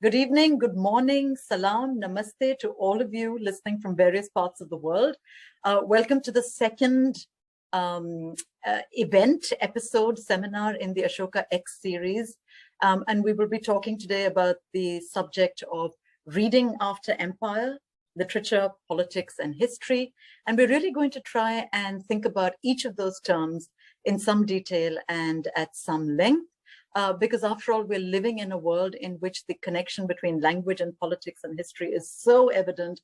Good evening, good morning, salam, namaste to all of you listening from various parts of the world. Welcome to the second episode, seminar in the Ashoka X series. And we will be talking today about the subject of reading after empire, literature, politics, and history. And we're really going to try and think about each of those terms in some detail and at some length. Because after all, we're living in a world in which the connection between language and politics and history is so evident.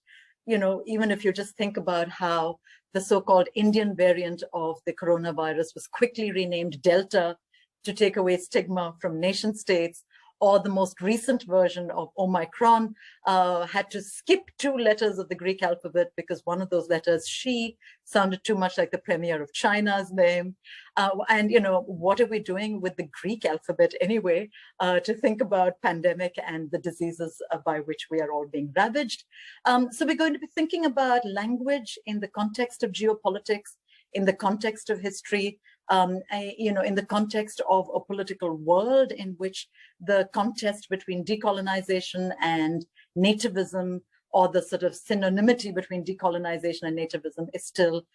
You know, even if you just think about how the so-called Indian variant of the coronavirus was quickly renamed Delta to take away stigma from nation states, or the most recent version of Omicron had to skip 2 letters of the Greek alphabet because one of those letters, she, sounded too much like the premier of China's name. And, you know, what are we doing with the Greek alphabet anyway to think about pandemic and the diseases by which we are all being ravaged? So we're going to be thinking about language in the context of geopolitics, in the context of history, in the context of a political world in which the contest between decolonization and nativism, or the sort of synonymity between decolonization and nativism, is still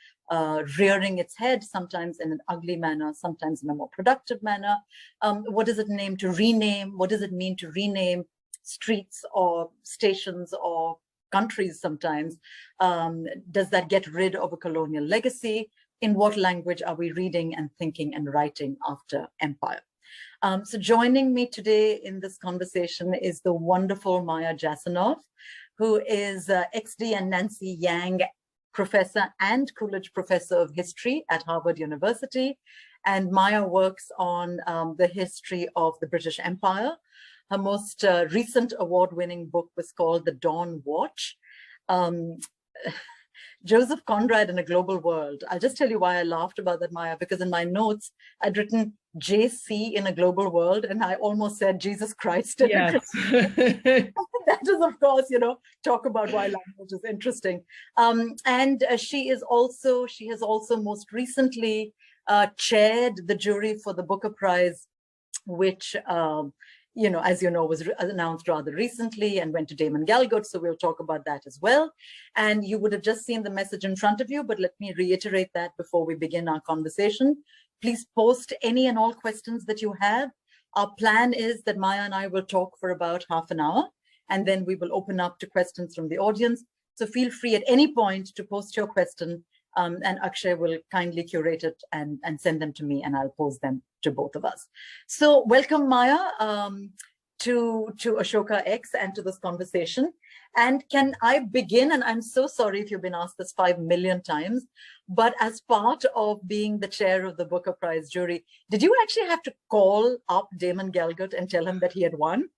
rearing its head, sometimes in an ugly manner, sometimes in a more productive manner. What does it mean to rename? What does it mean to rename streets or stations or countries sometimes? Does that get rid of a colonial legacy? In what language are we reading and thinking and writing after empire? So joining me today in this conversation is the wonderful Maya Jasanoff, who is XD and Nancy Yang professor and Coolidge professor of history at Harvard University. And Maya works on the history of the British Empire. Her most recent award-winning book was called The Dawn Watch. Joseph Conrad in a Global World. I'll just tell you why I laughed about that, Maya, because in my notes, I'd written JC in a Global World, and I almost said Jesus Christ. Yes. That is, of course, you know, talk about why language is interesting. She has also most recently chaired the jury for the Booker Prize, which, as you know, was announced rather recently and went to Damon Galgut. So we'll talk about that as well. And you would have just seen the message in front of you, but let me reiterate that before we begin our conversation. Please post any and all questions that you have. Our plan is that Maya and I will talk for about half an hour, and then we will open up to questions from the audience. So feel free at any point to post your question, and Akshay will kindly curate it and send them to me, and I'll pose them to both of us. So welcome, Maya, to Ashoka X and to this conversation. And can I begin, and I'm so sorry if you've been asked this 5 million times, but as part of being the chair of the Booker Prize jury, did you actually have to call up Damon Galgut and tell him that he had won?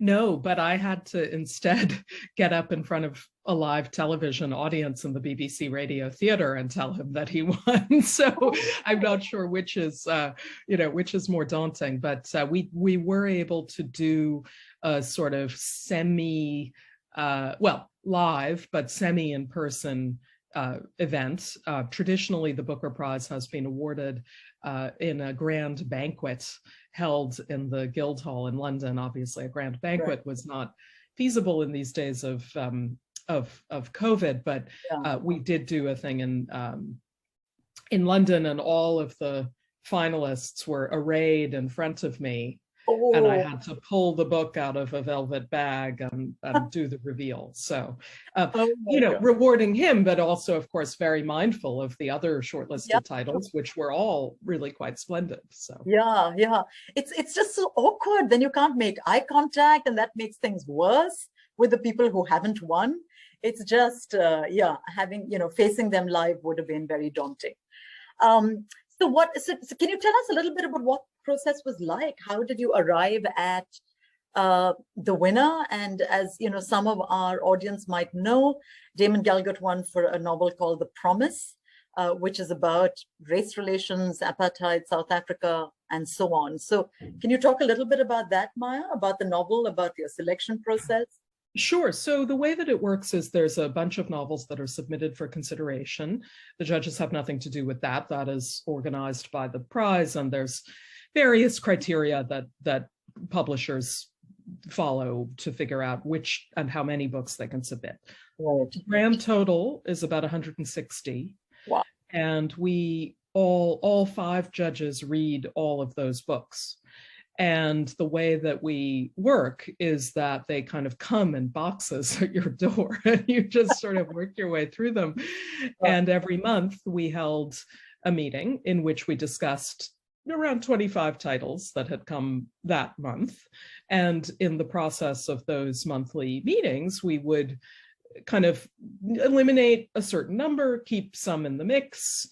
No, but I had to instead get up in front of a live television audience in the BBC Radio Theatre and tell him that he won. So I'm not sure which is more daunting. But we were able to do a sort of live but semi in person event. Traditionally, the Booker Prize has been awarded in a grand banquet held in the Guildhall in London. Obviously, a grand banquet was not feasible in these days of COVID, but we did do a thing in London, and all of the finalists were arrayed in front of me. Oh. And I had to pull the book out of a velvet bag and do the reveal. So, rewarding him, but also, of course, very mindful of the other shortlisted titles, which were all really quite splendid. So yeah, it's just so awkward. Then you can't make eye contact, and that makes things worse with the people who haven't won. It's just facing them live would have been very daunting. So can you tell us a little bit about what process was like? How did you arrive at the winner? And as you know, some of our audience might know, Damon Galgut won for a novel called The Promise, which is about race relations, apartheid, South Africa, and so on. So can you talk a little bit about that, Maya, about the novel, about your selection process? Sure. So the way that it works is there's a bunch of novels that are submitted for consideration. The judges have nothing to do with that. That is organized by the prize, and there's various criteria that publishers follow to figure out which and how many books they can submit. Right. Grand total is about 160. Wow. And we all 5 judges read all of those books. And the way that we work is that they kind of come in boxes at your door and you just sort of work your way through them. And every month we held a meeting in which we discussed around 25 titles that had come that month. And in the process of those monthly meetings, we would kind of eliminate a certain number, keep some in the mix,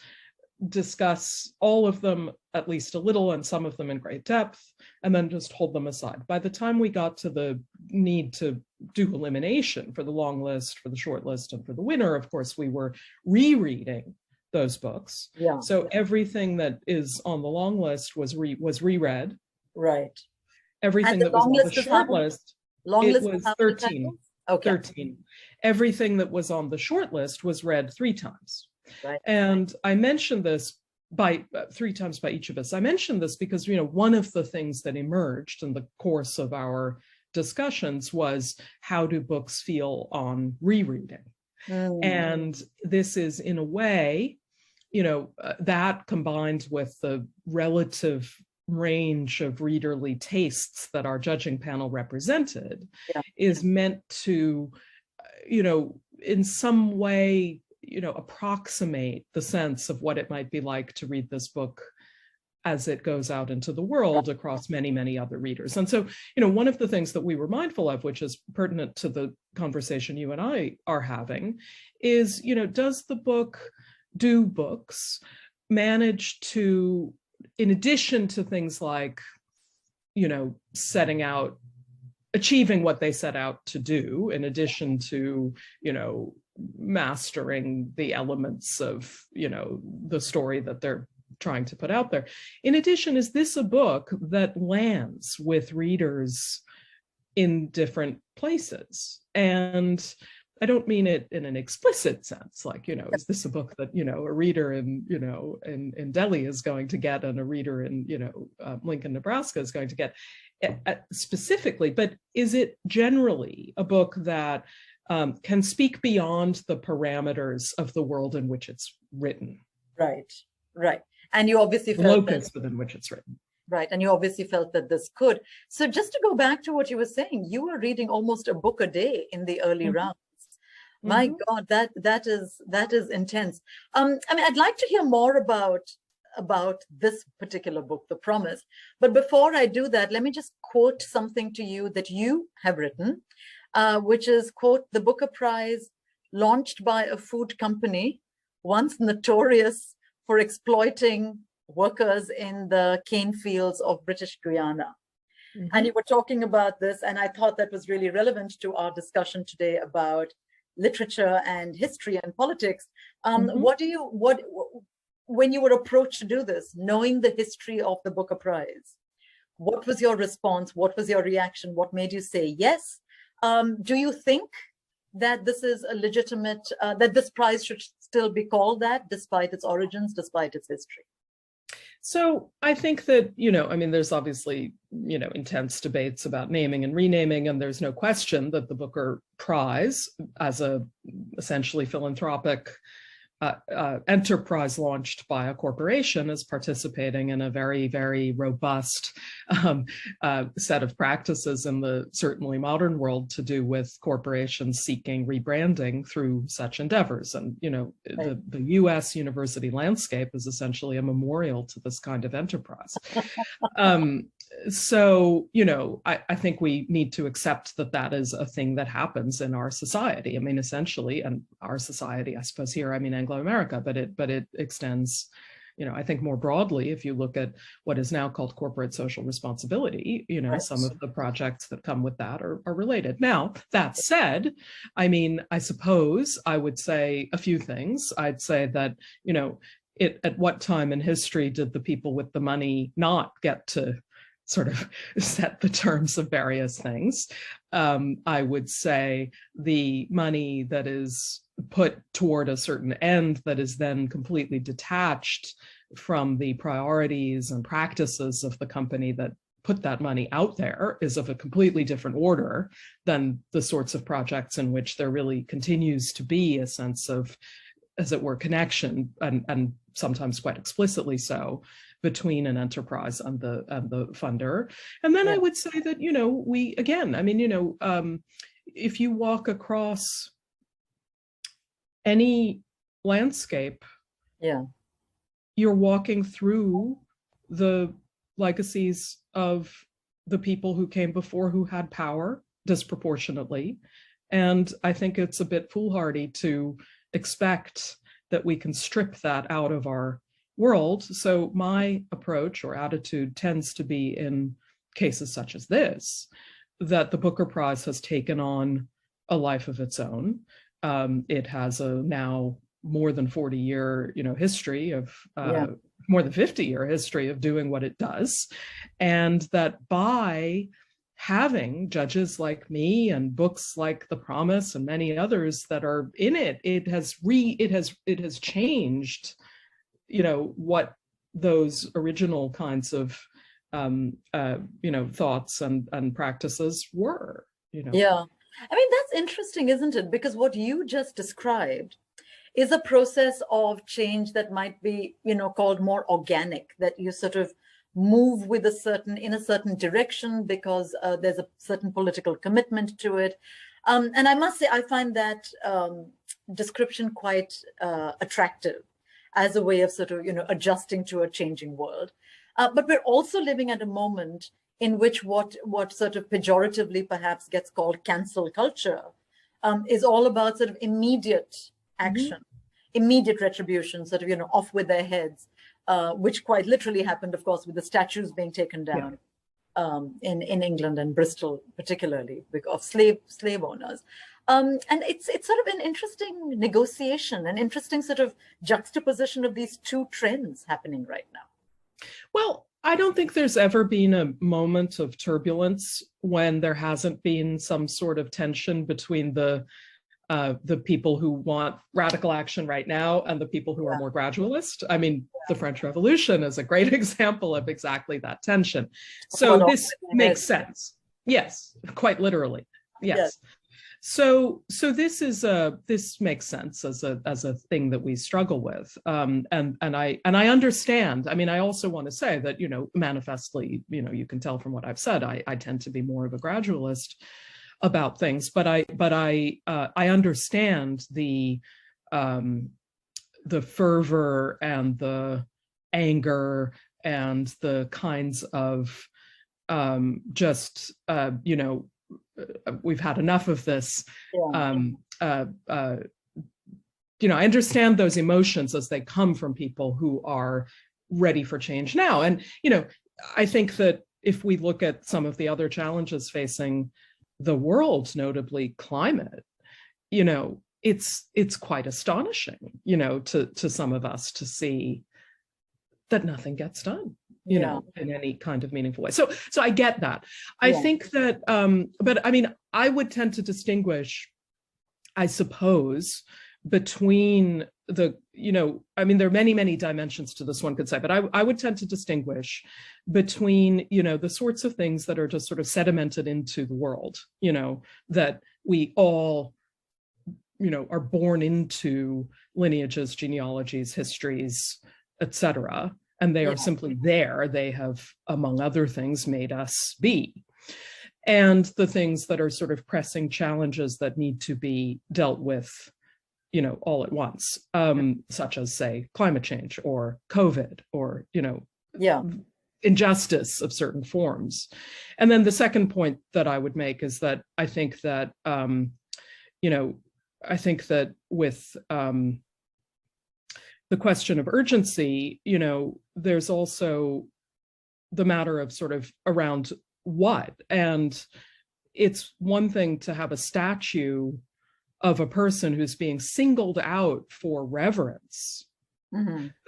discuss all of them at least a little and some of them in great depth, and then just hold them aside. By the time we got to the need to do elimination for the long list, for the short list, and for the winner, of course, we were rereading those books. Yeah. So everything that is on the long list was reread. Right. Everything that was on the short list, it was 13. Okay. 13. Everything that was on the short list was read 3 times. Right. And I mentioned this by 3 times by each of us. I mentioned this because, one of the things that emerged in the course of our discussions was, how do books feel on rereading? And this is, in a way, that combined with the relative range of readerly tastes that our judging panel represented, is meant to, in some way, approximate the sense of what it might be like to read this book as it goes out into the world across many, many other readers. And so, one of the things that we were mindful of, which is pertinent to the conversation you and I are having, is, do books manage to, in addition to things like, setting out, achieving what they set out to do, in addition to, mastering the elements of, the story that they're trying to put out there. In addition, is this a book that lands with readers in different places? And I don't mean it in an explicit sense, like, is this a book that, a reader in Delhi is going to get and a reader in, Lincoln, Nebraska is going to get specifically, but is it generally a book that can speak beyond the parameters of the world in which it's written? Right. And you obviously felt locus within which it's written. Right. And you obviously felt that this could. So just to go back to what you were saying, you were reading almost a book a day in the early rounds. My God, that is intense. I'd like to hear more about this particular book, The Promise. But before I do that, let me just quote something to you that you have written, which is, quote, "The Booker Prize, launched by a food company once notorious for exploiting workers in the cane fields of British Guiana." And you were talking about this, and I thought that was really relevant to our discussion today about literature and history and politics. When you were approached to do this, knowing the history of the Booker Prize, what was your response? What was your reaction? What made you say yes? Do you think that this is a legitimate, that this prize should still be called that, despite its origins, despite its history? So I think that, there's obviously, intense debates about naming and renaming, and there's no question that the Booker Prize, as a essentially philanthropic enterprise launched by a corporation, is participating in a very, very robust set of practices in the certainly modern world to do with corporations seeking rebranding through such endeavors. And, the US university landscape is essentially a memorial to this kind of enterprise. So, I think we need to accept that that is a thing that happens in our society. Essentially, and our society, I suppose here, Anglo-America, but it extends, I think more broadly, if you look at what is now called corporate social responsibility, right. Some of the projects that come with that are related. Now, that said, I suppose I would say a few things. I'd say that, at what time in history did the people with the money not get to sort of set the terms of various things? I would say the money that is put toward a certain end that is then completely detached from the priorities and practices of the company that put that money out there is of a completely different order than the sorts of projects in which there really continues to be a sense of, as it were, connection, and sometimes quite explicitly so, between an enterprise and the funder. And then I would say that, we, again, I mean, if you walk across any landscape, you're walking through the legacies of the people who came before, who had power disproportionately. And I think it's a bit foolhardy to expect that we can strip that out of our world. So my approach or attitude tends to be, in cases such as this, that the Booker Prize has taken on a life of its own. It has a now more than 40-year, history of, more than 50-year history of doing what it does. And that by having judges like me and books like The Promise and many others that are in it, it has changed, what those original kinds of thoughts and practices were. Yeah, I mean, that's interesting, isn't it? Because what you just described is a process of change that might be, called more organic, that you sort of move with in a certain direction because there's a certain political commitment to it. And I must say, I find that description quite attractive as a way of sort of, adjusting to a changing world. But we're also living at a moment in which what sort of pejoratively perhaps gets called cancel culture is all about sort of immediate action, immediate retribution, sort of, off with their heads, which quite literally happened, of course, with the statues being taken down in England and Bristol, particularly, of slave owners. And it's sort of an interesting negotiation, an interesting sort of juxtaposition of these two trends happening right now. Well, I don't think there's ever been a moment of turbulence when there hasn't been some sort of tension between the people who want radical action right now and the people who are more gradualist. I mean, the French Revolution is a great example of exactly that tension. So this makes sense. Yes, quite literally. Yes. So this makes sense as a thing that we struggle with, and I understand. I mean, I also want to say that manifestly, you can tell from what I've said, I tend to be more of a gradualist about things, but I understand the fervor and the anger and the kinds of we've had enough of this. I understand those emotions as they come from people who are ready for change now. And, I think that if we look at some of the other challenges facing the world, notably climate, it's quite astonishing, to some of us to see that nothing gets done. In any kind of meaningful way. So I get that. I think that, but I mean, I would tend to distinguish, I suppose, between there are many, many dimensions to this, one could say, but I would tend to distinguish between, the sorts of things that are just sort of sedimented into the world, that we all, are born into lineages, genealogies, histories, etc. And they are simply there. They have, among other things, made us be. And the things that are sort of pressing challenges that need to be dealt with, all at once, such as, say, climate change or COVID or, injustice of certain forms. And then the second point that I would make is that I think that, with the question of urgency, there's also the matter of sort of around what. And it's one thing to have a statue of a person who's being singled out for reverence,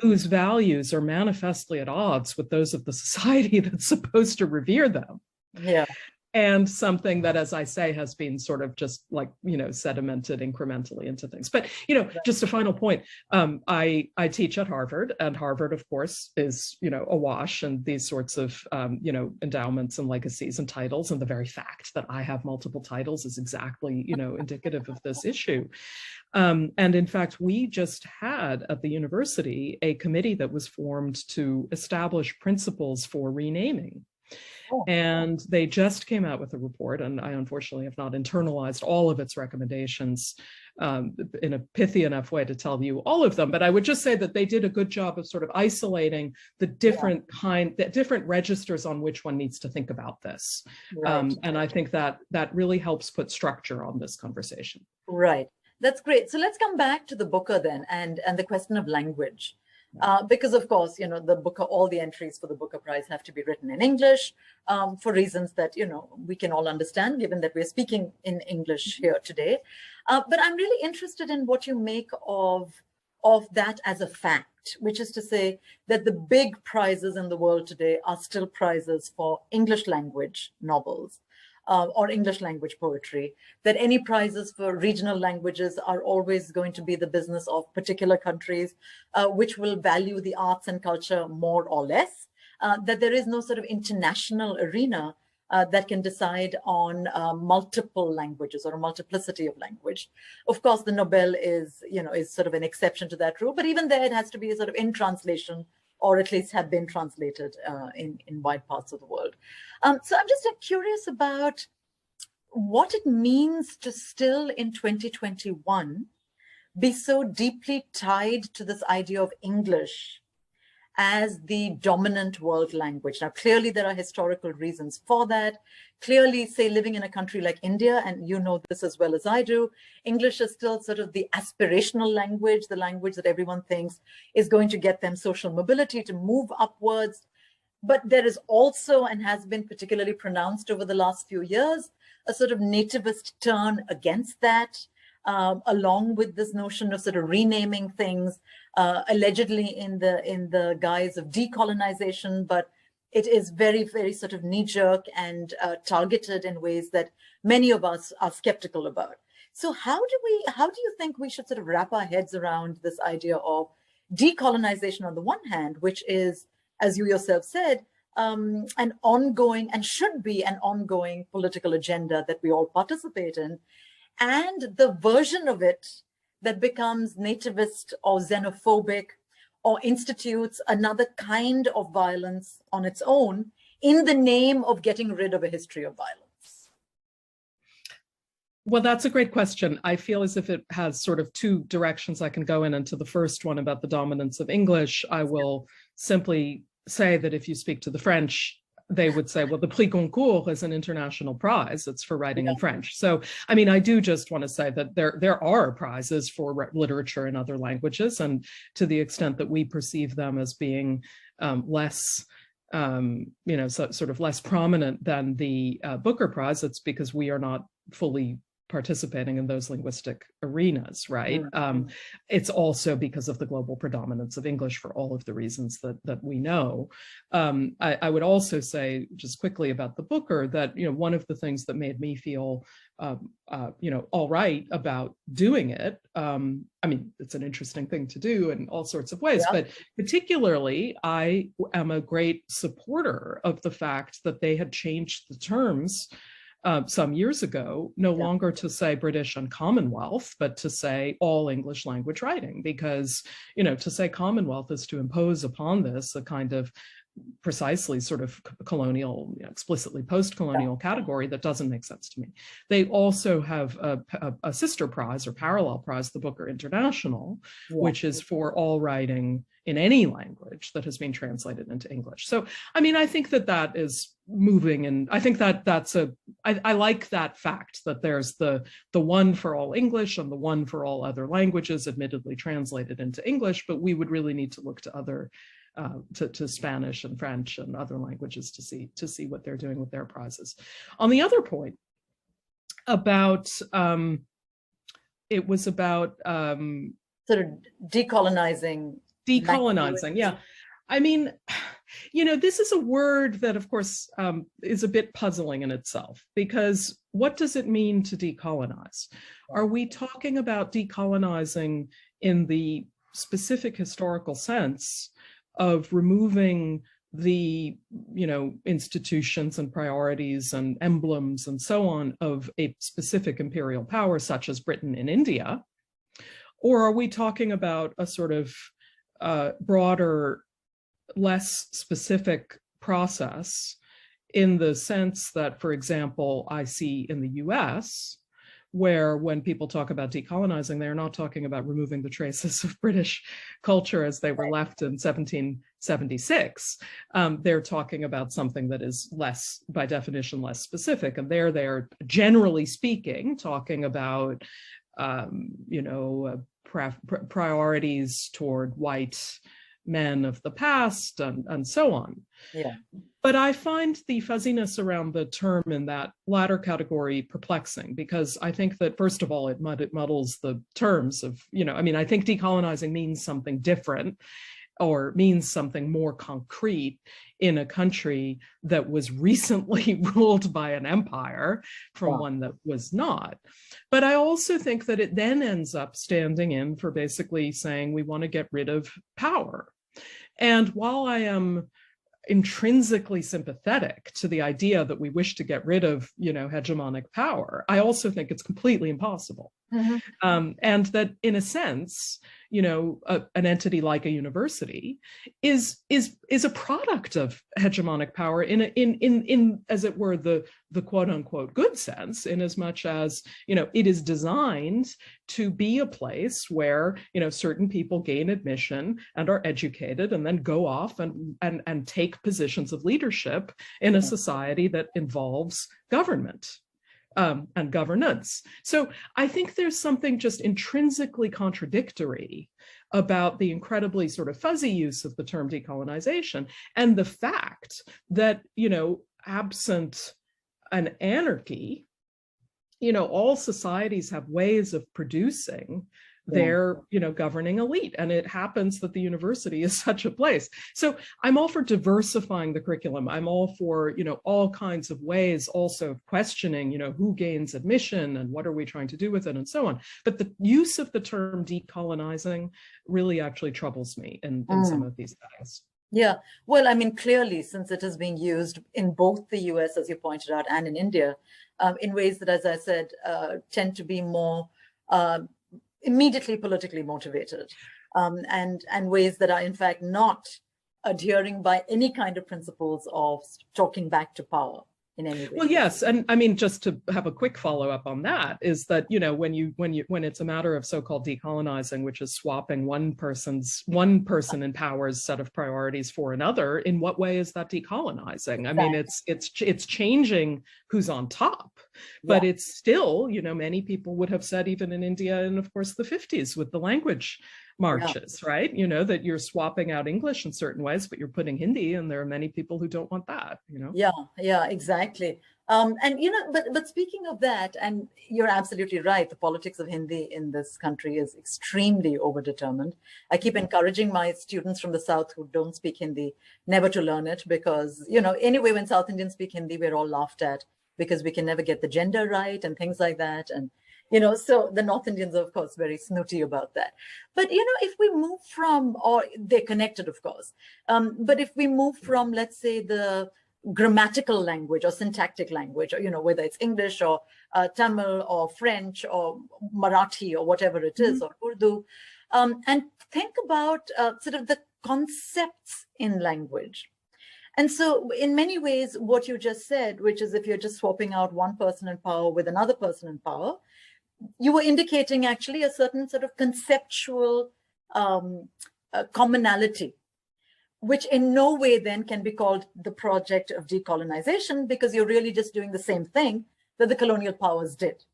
whose values are manifestly at odds with those of the society that's supposed to revere them. and something that, as I say, has been sort of just like, sedimented incrementally into things. But, just a final point, I teach at Harvard, and Harvard, of course, is, awash in these sorts of, endowments and legacies and titles. And the very fact that I have multiple titles is exactly, indicative of this issue. And in fact, we just had at the university a committee that was formed to establish principles for renaming. And they just came out with a report, and I unfortunately have not internalized all of its recommendations in a pithy enough way to tell you all of them, but I would just say that they did a good job of sort of isolating the different different registers on which one needs to think about this. Right. And I think that really helps put structure on this conversation. Right. That's great. So let's come back to the Booker then, and the question of language. Because of course, the Booker, all the entries for the Booker Prize have to be written in English for reasons that, we can all understand, given that we're speaking in English here today. But I'm really interested in what you make of that as a fact, which is to say that the big prizes in the world today are still prizes for English language novels. Or English language poetry, that any prizes for regional languages are always going to be the business of particular countries, which will value the arts and culture more or less, that there is no sort of international arena that can decide on multiple languages or a multiplicity of language. Of course, the Nobel is sort of an exception to that rule, but even there it has to be a sort of in translation, or at least have been translated in wide parts of the world. So I'm just curious about what it means to still in 2021 be so deeply tied to this idea of English as the dominant world language. Now, clearly there are historical reasons for that. Clearly, say, living in a country like India, and you know this as well as I do, English is still sort of the aspirational language, the language that everyone thinks is going to get them social mobility to move upwards. But there is also, and has been particularly pronounced over the last few years, a sort of nativist turn against that, along with this notion of sort of renaming things, allegedly in the guise of decolonization, but it is very, very sort of knee-jerk and targeted in ways that many of us are skeptical about. So how do you think we should sort of wrap our heads around this idea of decolonization on the one hand, which is, as you yourself said, an ongoing and should be an ongoing political agenda that we all participate in, and the version of it that becomes nativist or xenophobic or institutes another kind of violence on its own in the name of getting rid of a history of violence? Well, that's a great question. I feel as if it has sort of two directions I can go in. And to the first one about the dominance of English, I will simply say that if you speak to the French, they would say, well, the Prix Goncourt is an international prize. It's for writing in French. So, I mean, I do just want to say that there are prizes for literature in other languages. And to the extent that we perceive them as being less, sort of less prominent than the Booker Prize, it's because we are not fully participating in those linguistic arenas, right? It's also because of the global predominance of English for all of the reasons that we know. I would also say just quickly about the Booker that, one of the things that made me feel, all right about doing it. I mean, it's an interesting thing to do in all sorts of ways, but particularly I am a great supporter of the fact that they had changed the terms some years ago, no longer to say British and Commonwealth, but to say all English language writing, because, to say Commonwealth is to impose upon this a kind of precisely sort of colonial, explicitly post-colonial category that doesn't make sense to me. They also have a sister prize or parallel prize, the Booker International, which is for all writing in any language that has been translated into English. So, I mean, I think that is moving, and I think I like that fact that there's the one for all English and the one for all other languages, admittedly translated into English, but we would really need to look to other to Spanish and French and other languages to see what they're doing with their prizes. On the other point about it was about sort of decolonizing, yeah. I mean, This is a word that, of course, is a bit puzzling in itself, because what does it mean to decolonize? Are we talking about decolonizing in the specific historical sense of removing the, institutions and priorities and emblems and so on of a specific imperial power, such as Britain and India? Or are we talking about a sort of broader, less specific process, in the sense that, for example, I see in the US, where when people talk about decolonizing, they're not talking about removing the traces of British culture as they were left in 1776. They're talking about something that is less, by definition, less specific. And they're generally speaking, talking about, priorities toward white men of the past and so on. Yeah. But I find the fuzziness around the term in that latter category perplexing, because I think that, first of all, it muddles the terms of, I think decolonizing means something different, or means something more concrete in a country that was recently ruled by an empire from one that was not. But I also think that it then ends up standing in for basically saying we want to get rid of power. And while I am intrinsically sympathetic to the idea that we wish to get rid of, hegemonic power, I also think it's completely impossible. Mm-hmm. And that, in a sense, an entity like a university is a product of hegemonic power in as it were the quote unquote good sense, in as much as it is designed to be a place where certain people gain admission and are educated and then go off and take positions of leadership in a society that involves government. And governance. So I think there's something just intrinsically contradictory about the incredibly sort of fuzzy use of the term decolonization, and the fact that, absent an anarchy, all societies have ways of producing their, governing elite. And it happens that the university is such a place. So I'm all for diversifying the curriculum. I'm all for, all kinds of ways also of questioning, who gains admission and what are we trying to do with it and so on. But the use of the term decolonizing really actually troubles me in some of these things. Yeah, well, clearly, since it is being used in both the US, as you pointed out, and in India, in ways that, as I said, tend to be more immediately politically motivated, and ways that are in fact not adhering by any kind of principles of talking back to power in any way. Well, yes, and just to have a quick follow up on that is that when it's a matter of so-called decolonizing, which is swapping one person in power's set of priorities for another, in what way is that decolonizing? It's changing who's on top, but it's still, many people would have said, even in India and of course the 50s with the language marches, right? That you're swapping out English in certain ways, but you're putting Hindi, and there are many people who don't want that, Yeah, exactly. But speaking of that, and you're absolutely right, the politics of Hindi in this country is extremely overdetermined. I keep encouraging my students from the South who don't speak Hindi never to learn it, because, anyway, when South Indians speak Hindi, we're all laughed at because we can never get the gender right and things like that. And so the North Indians are, of course, very snooty about that. But, if we move from, or they're connected, of course, but if we move from, let's say, the grammatical language or syntactic language, or, whether it's English or Tamil or French or Marathi or whatever it is, or Urdu, and think about sort of the concepts in language. And so in many ways, what you just said, which is if you're just swapping out one person in power with another person in power, you were indicating actually a certain sort of conceptual commonality, which in no way then can be called the project of decolonization, because you're really just doing the same thing that the colonial powers did.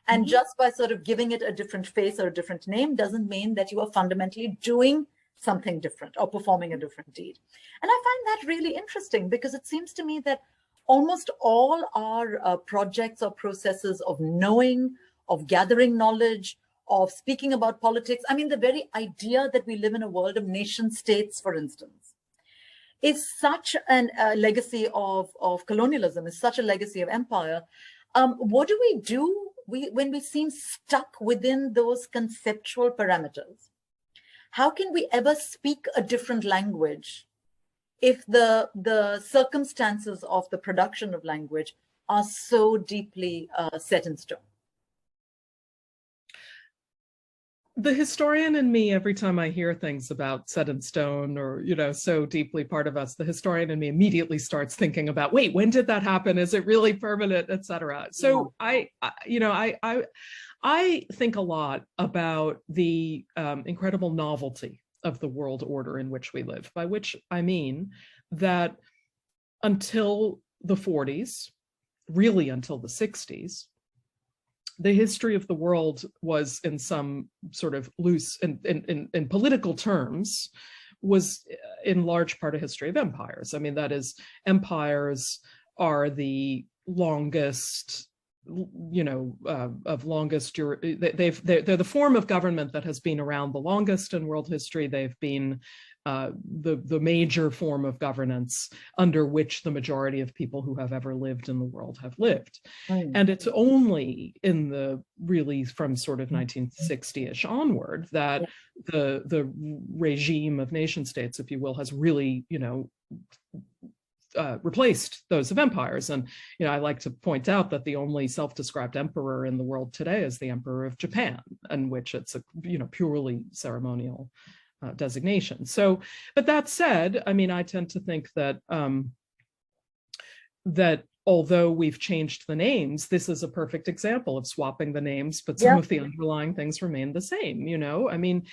And just by sort of giving it a different face or a different name doesn't mean that you are fundamentally doing something different or performing a different deed. And I find that really interesting, because it seems to me that almost all our projects or processes of knowing, of gathering knowledge, of speaking about politics, the very idea that we live in a world of nation states, for instance, is such a legacy of colonialism, is such a legacy of empire. What do we do when we seem stuck within those conceptual parameters? How can we ever speak a different language if the circumstances of the production of language are so deeply set in stone? The historian in me, every time I hear things about set in stone or, you know, so deeply part of us, the historian in me immediately starts thinking about, wait, when did that happen? Is it really permanent, et cetera? So I think a lot about the incredible novelty of the world order in which we live, by which I mean that until the 40s, really until the 60s, the history of the world was, in some sort of loose, in political terms, was in large part a history of empires. I mean, that is, empires are the longest, you know, they're the form of government that has been around the longest in world history. They've been the major form of governance under which the majority of people who have ever lived in the world have lived. And it's only in the really from sort of 1960-ish onward that the regime of nation states, if you will, has really, you know, replaced those of empires. And, you know, I like to point out that the only self-described emperor in the world today is the Emperor of Japan, in which it's a, you know, purely ceremonial designation. So, but that said, I mean, I tend to think that that although we've changed the names, this is a perfect example of swapping the names, but some of the underlying things remain the same, you know? I mean,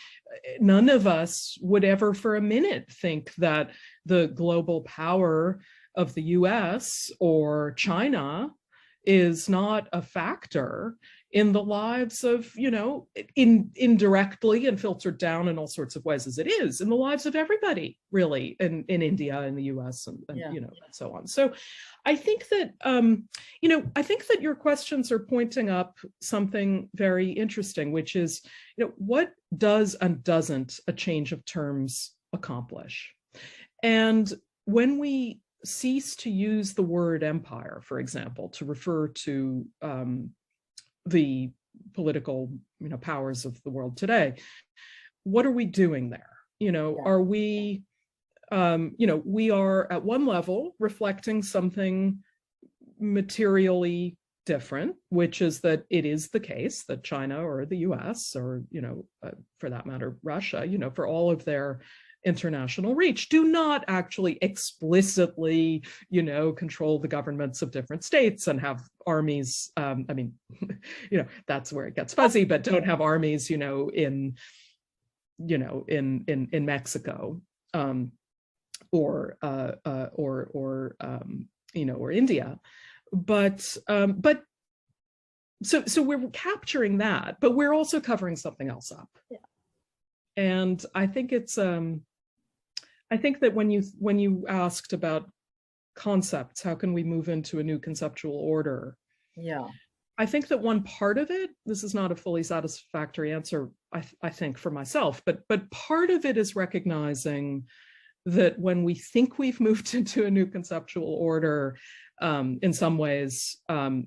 none of us would ever for a minute think that the global power of the US or China is not a factor in the lives of, you know, indirectly and filtered down in all sorts of ways as it is in the lives of everybody, really, in India, in the US, and you know, and so on. So I think that, you know, I think that your questions are pointing up something very interesting, which is, you know, what does and doesn't a change of terms accomplish? And when we cease to use the word empire, for example, to refer to the political, you know, powers of the world today, what are we doing there? You know, are we, you know, we are at one level reflecting something materially different, which is that it is the case that China or the US or, you know, for that matter, Russia, you know, for all of their international reach, do not actually explicitly, you know, control the governments of different states and have armies. I mean, you know, that's where it gets fuzzy, but don't have armies, you know, in Mexico, or you know, or India, but so we're capturing that, but we're also covering something else up. And I think it's I think that when you asked about concepts, how can we move into a new conceptual order? I think that one part of it, this is not a fully satisfactory answer, I think, for myself, but part of it is recognizing that when we think we've moved into a new conceptual order, in some ways,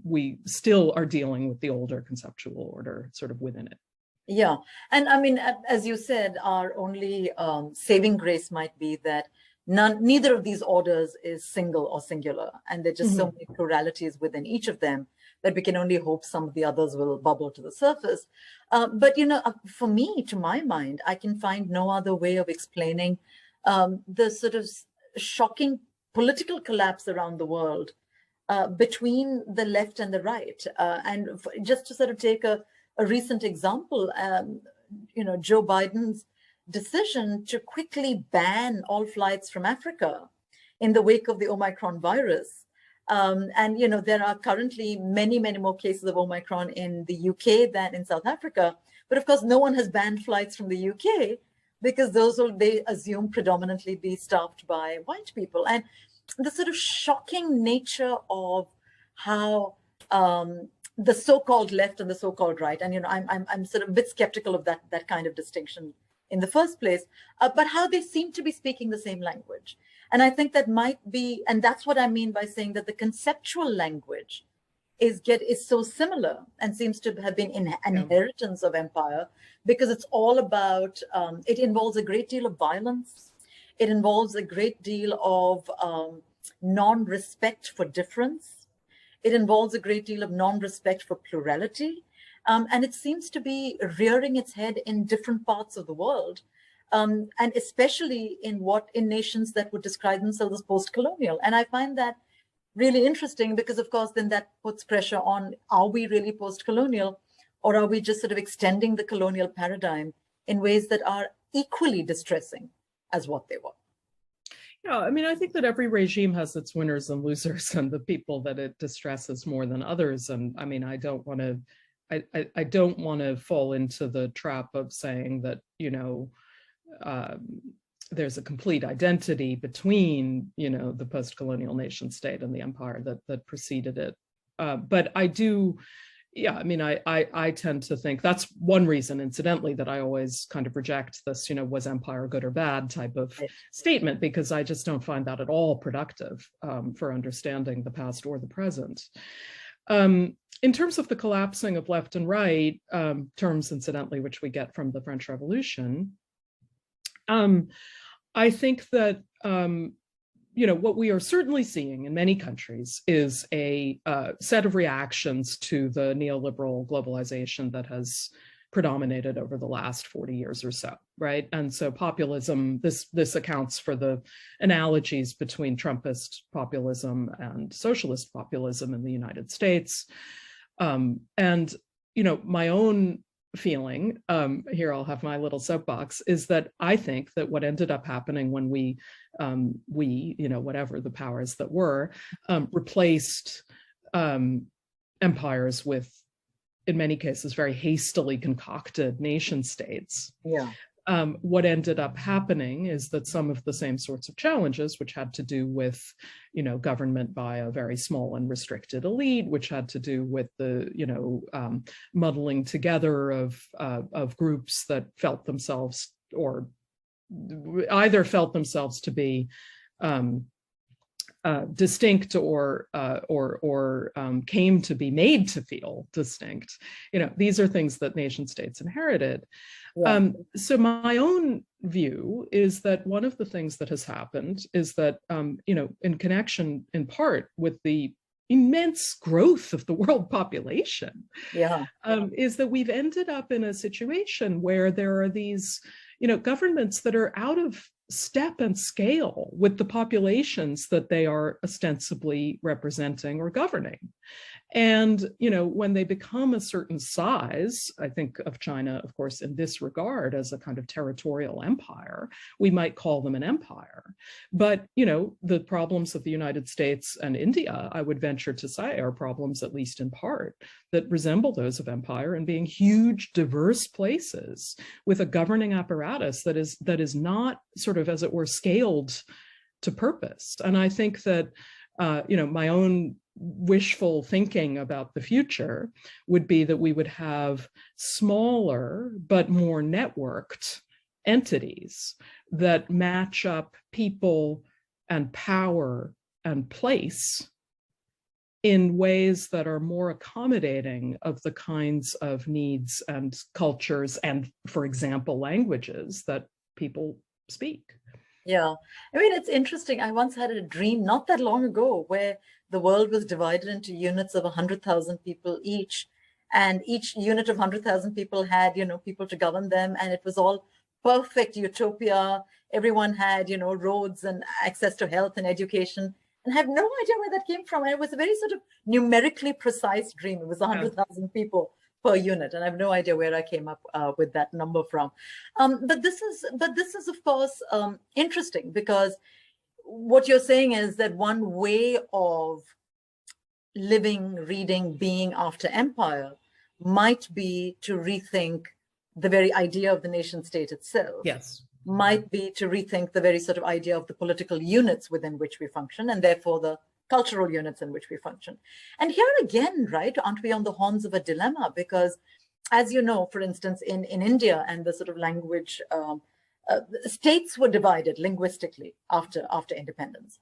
we still are dealing with the older conceptual order sort of within it. Yeah, and I mean, as you said, our only saving grace might be that neither of these orders is single or singular, and there are just so many pluralities within each of them that we can only hope some of the others will bubble to the surface. But, you know, for me, to my mind, I can find no other way of explaining the sort of shocking political collapse around the world between the left and the right. And just to sort of take a recent example, you know, Joe Biden's decision to quickly ban all flights from Africa in the wake of the Omicron virus. And, you know, there are currently many, many more cases of Omicron in the UK than in South Africa. But of course, no one has banned flights from the UK because those will, they assume, predominantly be staffed by white people. And the sort of shocking nature of how the so-called left and the so-called right, and, you know, I'm sort of a bit skeptical of that kind of distinction in the first place, but how they seem to be speaking the same language. And I think that might be, and that's what I mean by saying that the conceptual language is so similar and seems to have been an inheritance of empire, because it's all about, it involves a great deal of violence. It involves a great deal of non-respect for difference. It involves a great deal of non-respect for plurality. And it seems to be rearing its head in different parts of the world, and especially in nations that would describe themselves as post-colonial. And I find that really interesting because, of course, then that puts pressure on, are we really post-colonial, or are we just sort of extending the colonial paradigm in ways that are equally distressing as what they were? Yeah, I mean, I think that every regime has its winners and losers and the people that it distresses more than others. And I mean, I don't want to fall into the trap of saying that, you know, there's a complete identity between, you know, the post-colonial nation state and the empire that preceded it. But I do, yeah, I mean, I tend to think that's one reason, incidentally, that I always kind of reject this, you know, was empire good or bad type of statement, because I just don't find that at all productive for understanding the past or the present. In terms of the collapsing of left and right, terms, incidentally, which we get from the French Revolution, I think that, you know, what we are certainly seeing in many countries is a set of reactions to the neoliberal globalization that has predominated over the last 40 years or so, right? And so populism, this accounts for the analogies between Trumpist populism and socialist populism in the United States. And, you know, my own feeling, here I'll have my little soapbox, is that I think that what ended up happening when we, you know, whatever the powers that were, replaced empires with, in many cases, very hastily concocted nation states. Yeah. What ended up happening is that some of the same sorts of challenges, which had to do with, you know, government by a very small and restricted elite, which had to do with the, you know, muddling together of groups that felt themselves, or either felt themselves to be distinct or came to be made to feel distinct. You know, these are things that nation states inherited. Yeah. So my own view is that one of the things that has happened is that, you know, in connection in part with the immense growth of the world population, is that we've ended up in a situation where there are these, you know, governments that are out of step and scale with the populations that they are ostensibly representing or governing. And, you know, when they become a certain size, I think of China, of course, in this regard as a kind of territorial empire, we might call them an empire. But, you know, the problems of the United States and India, I would venture to say, are problems, at least in part, that resemble those of empire in being huge, diverse places with a governing apparatus that is not sort of, as it were, scaled to purpose. And I think that, you know, my own wishful thinking about the future would be that we would have smaller but more networked entities that match up people and power and place in ways that are more accommodating of the kinds of needs and cultures and, for example, languages that people speak. Yeah, I mean, it's interesting. I once had a dream not that long ago where the world was divided into units of 100,000 people each, and each unit of 100,000 people had, you know, people to govern them, and it was all perfect utopia. Everyone had, you know, roads and access to health and education, and I have no idea where that came from. And it was a very sort of numerically precise dream. It was 100,000 people per unit, and I have no idea where I came up with that number from. But this is of course interesting, because what you're saying is that one way of living, reading, being after empire might be to rethink the very idea of the nation state itself. Yes. Might be to rethink the very sort of idea of the political units within which we function, and therefore the cultural units in which we function. And here again, right, aren't we on the horns of a dilemma? Because, as you know, for instance, in India and the sort of language states were divided linguistically after independence.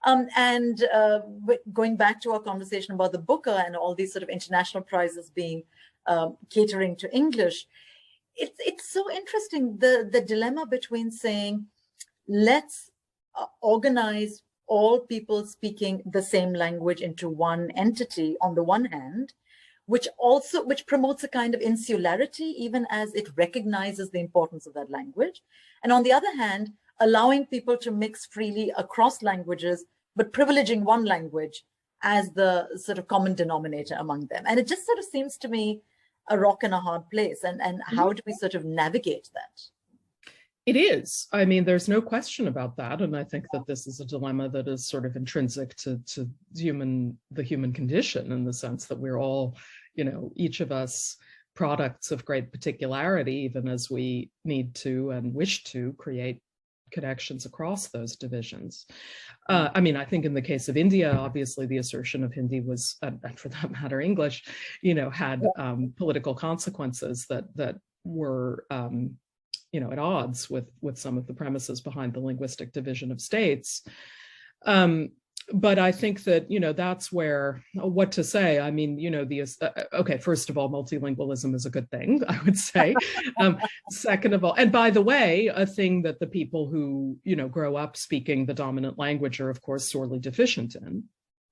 Going back to our conversation about the Booker and all these sort of international prizes being catering to English, it's so interesting, the dilemma between saying, let's organize all people speaking the same language into one entity on the one hand, which promotes a kind of insularity, even as it recognizes the importance of that language. And on the other hand, allowing people to mix freely across languages, but privileging one language as the sort of common denominator among them. And it just sort of seems to me a rock and a hard place. And how do we sort of navigate that? It is. I mean, there's no question about that. And I think that this is a dilemma that is sort of intrinsic to the human condition, in the sense that we're all, each of us products of great particularity, even as we need to and wish to create connections across those divisions. I mean, I think in the case of India, obviously the assertion of Hindi was, and for that matter, English, had political consequences that were, at odds with some of the premises behind the linguistic division of states. But I think that, that's where, what to say, I mean, okay, first of all, multilingualism is a good thing, I would say. Second of all, and by the way, a thing that the people who, grow up speaking the dominant language are, of course, sorely deficient in.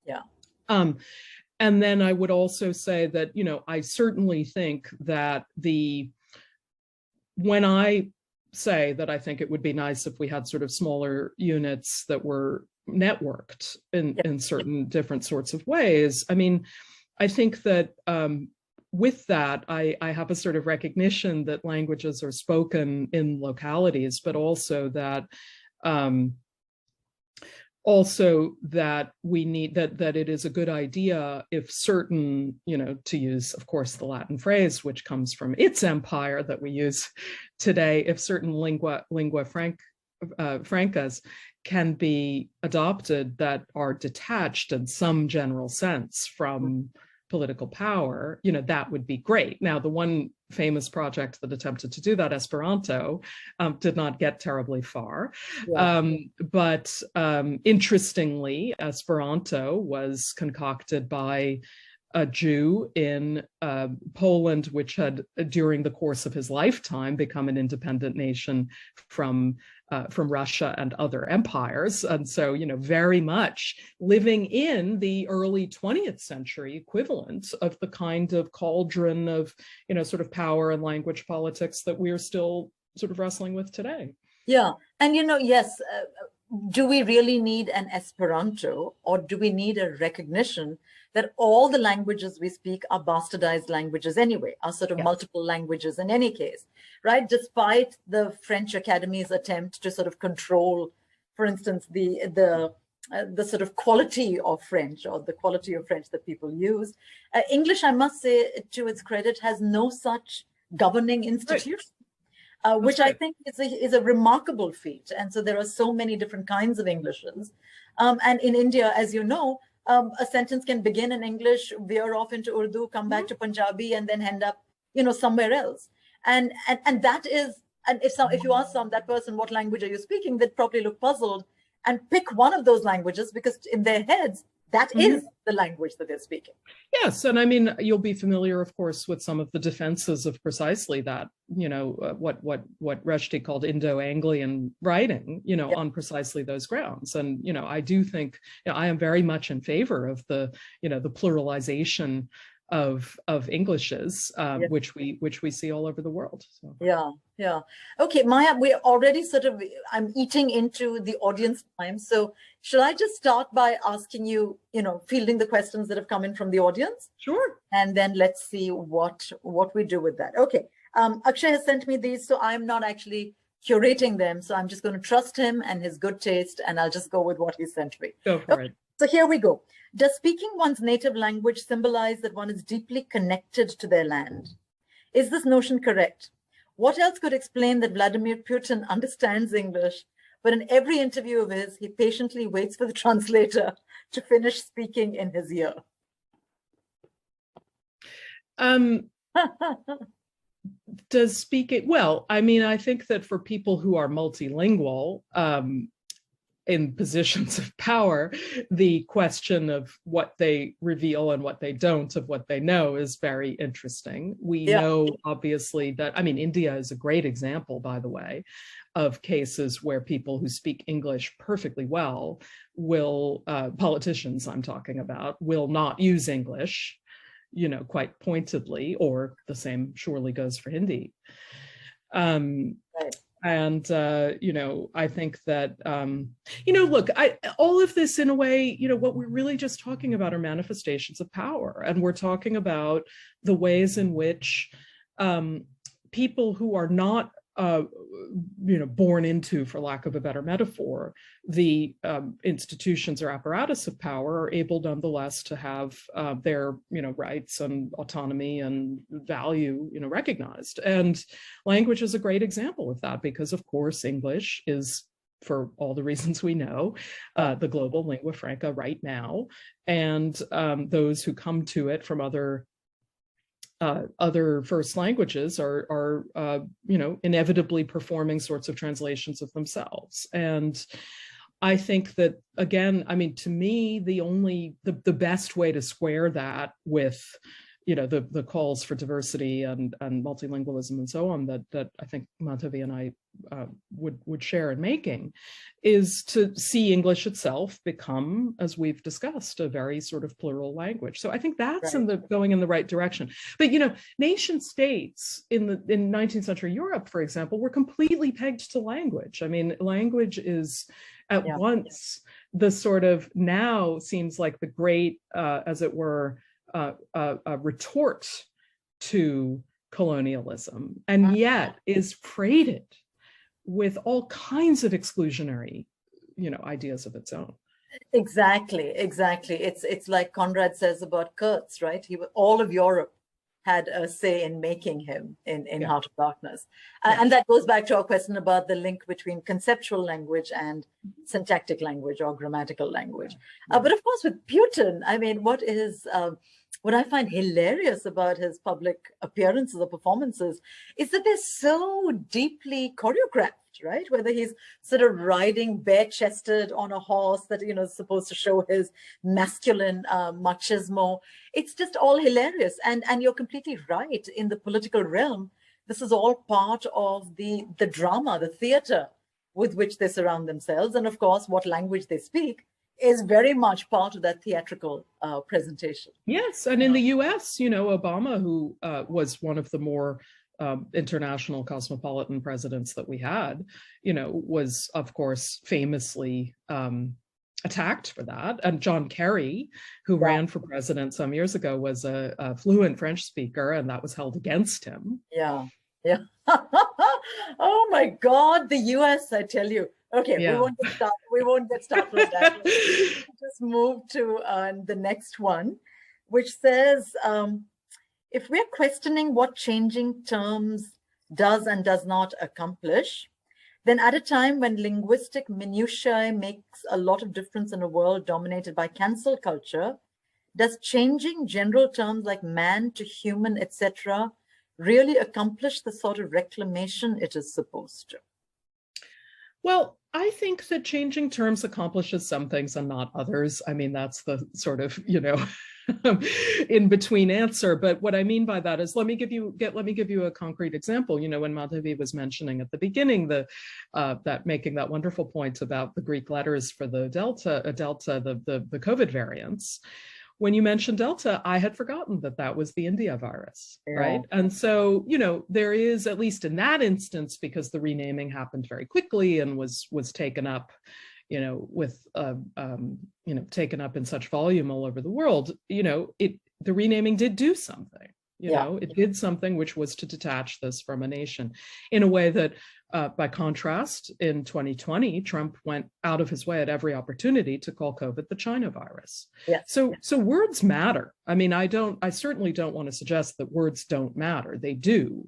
Yeah. And then I would also say that, I certainly think that when I say that I think it would be nice if we had sort of smaller units that were networked in certain different sorts of ways. I mean, I think that with that, I have a sort of recognition that languages are spoken in localities, but also that we need that it is a good idea if certain, to use, of course, the Latin phrase, which comes from its empire that we use today, if certain lingua francas can be adopted that are detached in some general sense from political power, that would be great. Now, the one famous project that attempted to do that, Esperanto, did not get terribly far. Yeah. But interestingly, Esperanto was concocted by a Jew in Poland, which had, during the course of his lifetime, become an independent nation from Russia and other empires. And so, very much living in the early 20th century equivalent of the kind of cauldron of, sort of power and language politics that we're still sort of wrestling with today. Yeah. And, yes, do we really need an Esperanto, or do we need a recognition that all the languages we speak are bastardized languages anyway, are sort of multiple languages in any case, right? Despite the French Academy's attempt to sort of control, for instance, the sort of quality of French, or the quality of French that people use. English, I must say, to its credit, has no such governing institution. Right. Which I think is a remarkable feat. And so there are so many different kinds of Englishes. And in India, as you know, a sentence can begin in English, veer off into Urdu, come back to Punjabi, and then end up, somewhere else. And that is, and if you ask that person, what language are you speaking, they'd probably look puzzled and pick one of those languages, because in their heads, that is the language that they're speaking. Yes, and I mean, you'll be familiar, of course, with some of the defenses of precisely that, what Rushdie called Indo-Anglian writing, on precisely those grounds. And, I do think, I am very much in favor of the, the pluralization of Englishes, which we see all over the world. So. Yeah. Okay, Maya, we're already I'm eating into the audience time. So should I just start by asking you, fielding the questions that have come in from the audience? Sure. And then let's see what we do with that. Okay. Akshay has sent me these, so I'm not actually curating them. So I'm just going to trust him and his good taste, and I'll just go with what he sent me. Go for it. So here we go. Does speaking one's native language symbolize that one is deeply connected to their land? Is this notion correct? What else could explain that Vladimir Putin understands English, but in every interview of his, he patiently waits for the translator to finish speaking in his ear? does speaking, well, I mean, I think that for people who are multilingual, in positions of power, the question of what they reveal and what they don't of what they know is very interesting. We know, obviously, that, I mean, India is a great example, by the way, of cases where people who speak English perfectly well will, politicians I'm talking about, will not use English, you know, quite pointedly, or the same surely goes for Hindi. Right. And, you know, I think that, you know, look, all of this in a way, you know, what we're really just talking about are manifestations of power. And we're talking about the ways in which people who are not, you know, born into, for lack of a better metaphor, the institutions or apparatus of power are able nonetheless to have their, you know, rights and autonomy and value, you know, recognized. And language is a great example of that, because of course English is, for all the reasons we know, the global lingua franca right now. And those who come to it from other first languages are you know, inevitably performing sorts of translations of themselves. And I think that, again, I mean, to me, the best way to square that with, you know, the calls for diversity and multilingualism and so on that I think Madhavi and I would share in making, is to see English itself become, as we've discussed, a very sort of plural language. So I think that's going in the right direction. But, you know, nation states in 19th century Europe, for example, were completely pegged to language. I mean, language is at once the sort of, now seems like the great, as it were, a retort to colonialism, and yet is freighted with all kinds of exclusionary, you know, ideas of its own. Exactly. It's like Conrad says about Kurtz, right? All of Europe had a say in making him in Heart of Darkness. And that goes back to our question about the link between conceptual language and syntactic language or grammatical language. But of course, with Putin, I mean, what I find hilarious about his public appearances or performances is that they're so deeply choreographed, right? Whether he's sort of riding bare-chested on a horse that, you know, is supposed to show his masculine machismo. It's just all hilarious. And you're completely right. In the political realm, this is all part of the drama, the theater with which they surround themselves. And of course, what language they speak is very much part of that theatrical presentation. Yes, and in the US, you know, Obama, who was one of the more international cosmopolitan presidents that we had, you know, was, of course, famously attacked for that. And John Kerry, who ran for president some years ago, was a fluent French speaker, and that was held against him. Yeah. Oh my God, the US, I tell you. Okay, we won't get started with that. Just move to the next one, which says, if we're questioning what changing terms does and does not accomplish, then at a time when linguistic minutiae makes a lot of difference in a world dominated by cancel culture, does changing general terms like man to human, etc., really accomplish the sort of reclamation it is supposed to? Well, I think that changing terms accomplishes some things and not others. I mean, that's the sort of, you know, in between answer. But what I mean by that is, let me give you a concrete example. You know, when Madhavi was mentioning at the beginning that making that wonderful point about the Greek letters for the the COVID variants. When you mentioned Delta, I had forgotten that was the India virus, right? And so, you know, there is, at least in that instance, because the renaming happened very quickly and was taken up, you know, with, you know, taken up in such volume all over the world, you know, the renaming did do something. You know, it did something which was to detach this from a nation in a way that, by contrast, in 2020, Trump went out of his way at every opportunity to call COVID the China virus. So words matter. I mean, I certainly don't want to suggest that words don't matter. They do.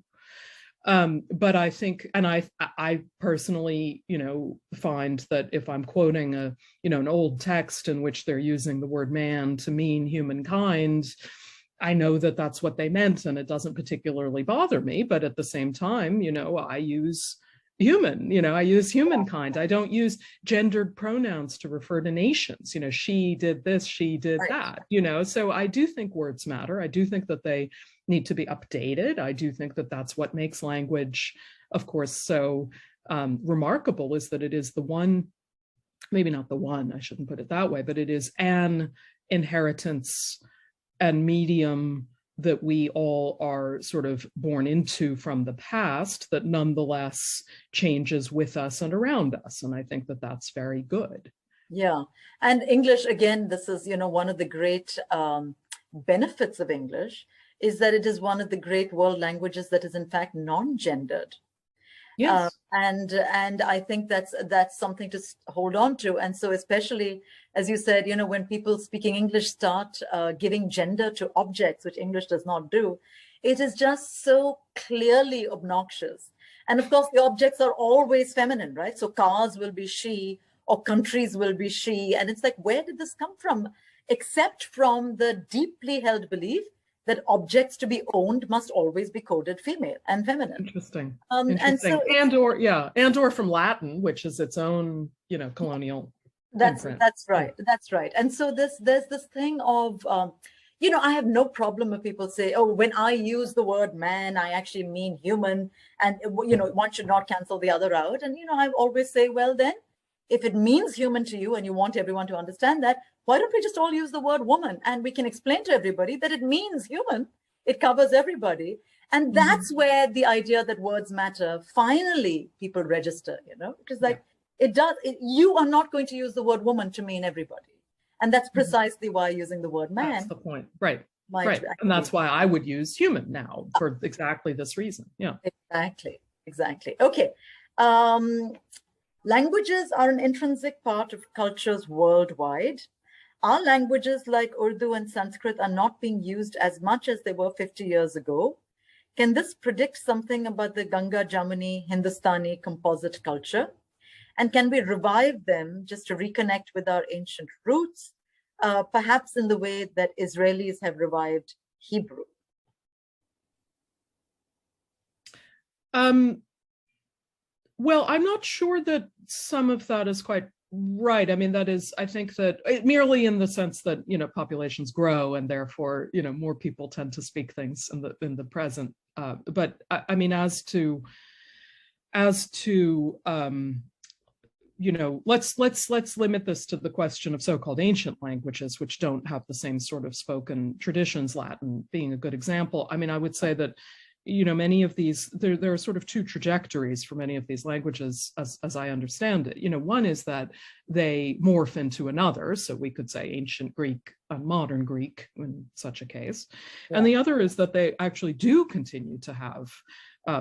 But I think, and I personally, you know, find that if I'm quoting an old text in which they're using the word man to mean humankind, I know that that's what they meant, and it doesn't particularly bother me, but at the same time, I use human, I use humankind. I don't use gendered pronouns to refer to nations. She did this, she did that, so I do think words matter. I do think that they need to be updated. I do think that that's what makes language, of course, so remarkable, is that it is the one, maybe not the one, I shouldn't put it that way, but it is an inheritance and medium that we all are sort of born into from the past that nonetheless changes with us and around us. And I think that that's very good. Yeah. And English, again, this is, one of the great benefits of English is that it is one of the great world languages that is in fact non-gendered. Yes. And I think that's something to hold on to. And so especially, as you said, when people speaking English start giving gender to objects, which English does not do, it is just so clearly obnoxious. And of course, the objects are always feminine, right? So cars will be she, or countries will be she. And it's like, where did this come from? Except from the deeply held belief that objects to be owned must always be coded female and feminine. Interesting. Interesting. And or from Latin, which is its own, colonial. That's right. That's right. And so there's this thing of, I have no problem if people say, oh, when I use the word man, I actually mean human, and one should not cancel the other out. And I always say, well, then, if it means human to you and you want everyone to understand that, why don't we just all use the word woman, and we can explain to everybody that it means human. It covers everybody. And that's where the idea that words matter, finally people register, because you are not going to use the word woman to mean everybody. And that's precisely why using the word man. That's the point. Right. Right. And that's why I would use human now, for exactly this reason. Yeah. Exactly. Okay. Languages are an intrinsic part of cultures worldwide. Our languages like Urdu and Sanskrit are not being used as much as they were 50 years ago. Can this predict something about the Ganga Jamuni Hindustani composite culture? And can we revive them just to reconnect with our ancient roots, perhaps in the way that Israelis have revived Hebrew? Well, I'm not sure that some of that is quite right. I mean, I think that merely in the sense that, populations grow and therefore, more people tend to speak things in the present. But I mean, as to let's limit this to the question of so-called ancient languages, which don't have the same sort of spoken traditions, Latin being a good example. I mean, I would say that, many of these, there are sort of two trajectories for many of these languages, as I understand it. One is that they morph into another. So we could say ancient Greek and modern Greek in such a case. Yeah. And the other is that they actually do continue to have